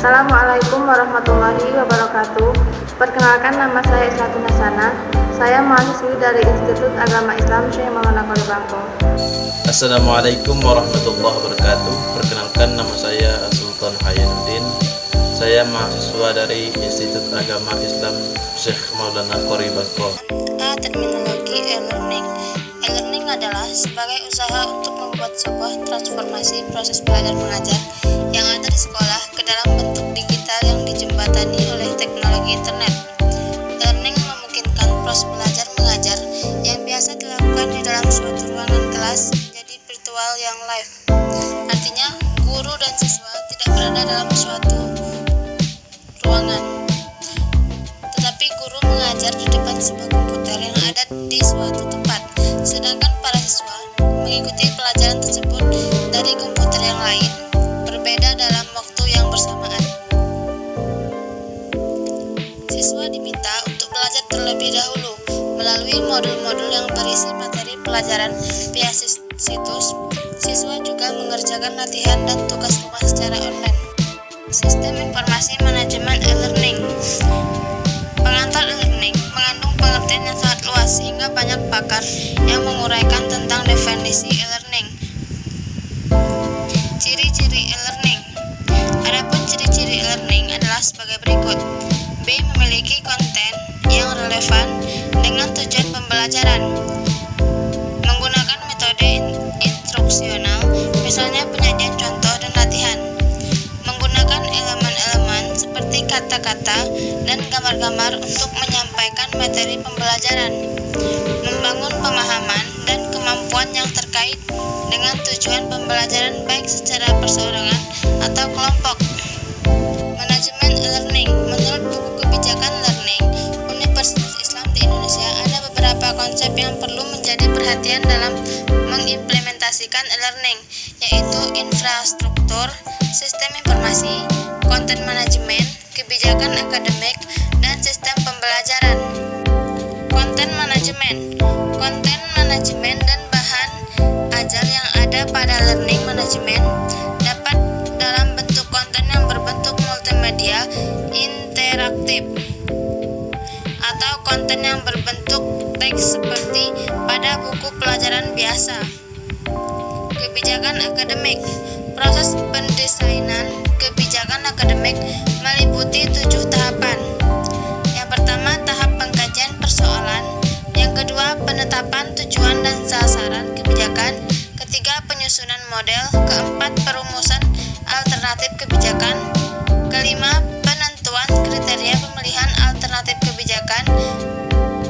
Assalamualaikum warahmatullahi wabarakatuh. Perkenalkan, nama saya Islatul Hasana. Saya mahasiswi dari Institut Agama Islam Syekh Maulana Qori Bangkong. Assalamualaikum warahmatullahi wabarakatuh. Perkenalkan, nama saya Sultan Hayanuddin. Saya mahasiswa dari Institut Agama Islam Syekh Maulana Qori Bangkong. Terminologi e-learning. E-learning adalah sebagai usaha untuk membuat sebuah transformasi proses belajar mengajar yang ada di sekolah ke dalam bentuk digital yang dijembatani oleh teknologi internet. E-learning memungkinkan proses belajar mengajar yang biasa dilakukan di dalam suatu ruangan kelas menjadi virtual yang live. Artinya, guru dan siswa tidak berada dalam suatu ruangan, tetapi guru mengajar di depan sebuah komputer yang ada di suatu tempat, sedangkan para siswa mengikuti pelajaran tersebut dari komputer yang lain, berbeda dalam waktu yang bersamaan. Siswa diminta untuk belajar terlebih dahulu melalui modul-modul yang berisi materi pelajaran via situs. Siswa juga mengerjakan latihan dan tugas rumah secara online. Sistem informasi manajemen e-learning. Pengantar e-learning mengandung pengertian yang sangat luas sehingga banyak pakar yang menguraikan tentang definisi e-learning. Ciri-ciri e-learning. Adapun ciri-ciri e-learning adalah sebagai berikut. B. Memiliki konten yang relevan dengan tujuan pembelajaran. Menggunakan metode instruksional, misalnya penyajian contoh dan latihan. Menggunakan elemen-elemen seperti kata-kata dan gambar-gambar untuk menyampaikan materi pembelajaran. Membangun pemahaman dan kemampuan yang terkait dengan tujuan pembelajaran baik secara perseorangan atau kelompok. Manajemen e-learning. Menurut buku Kebijakan Learning Universitas Islam di Indonesia, ada beberapa konsep yang perlu menjadi perhatian dalam mengimplementasikan e-learning, yaitu infrastruktur, sistem informasi, konten manajemen, kebijakan akademik, dan sistem pembelajaran. Konten manajemen. Konten manajemen dan bahan ajar yang ada pada learning management dapat dalam bentuk konten yang berbentuk multimedia interaktif atau konten yang berbentuk teks seperti pada buku pelajaran biasa. Kebijakan akademik. Proses pendesainan kebijakan akademik meliputi 7 tahapan. Yang pertama, tahap pengkajian persoalan. Yang kedua, penetapan tujuan dan sasaran kebijakan. Ketiga, penyusunan model. Keempat, perumusan alternatif kebijakan. Kelima, penentuan kriteria pemilihan alternatif kebijakan.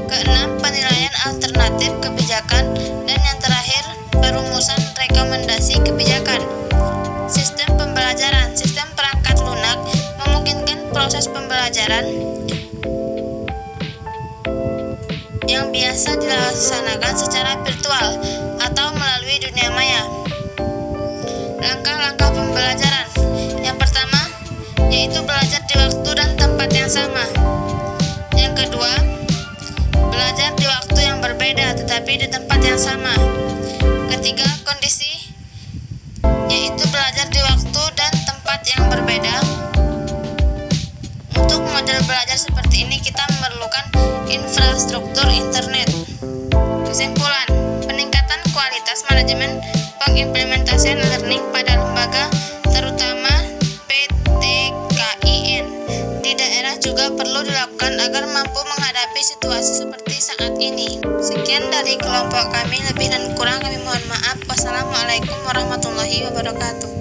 Keenam, penilaian alternatif kebijakan. Dan yang terakhir, perumusan rekomendasi kebijakan. Sistem pembelajaran. Sistem perangkat lunak memungkinkan proses pembelajaran yang biasa dilaksanakan secara virtual atau melalui dunia maya. Langkah-langkah pembelajaran. Yang pertama, yaitu belajar di waktu dan tempat yang sama. Yang kedua, belajar di waktu yang berbeda tetapi di tempat yang sama. Ketiga, kondisi, yaitu belajar di waktu dan tempat yang berbeda. Untuk model belajar seperti ini kita memerlukan infrastruktur internet. Kesimpulan, peningkatan kualitas manajemen pengimplementasian learning pada lembaga terutama PTKIN di daerah juga perlu dilakukan agar mampu menghadapi situasi seperti saat ini. Sekian dari kelompok kami, lebih dan kurang kami mohon maaf. Wassalamualaikum warahmatullahi wabarakatuh.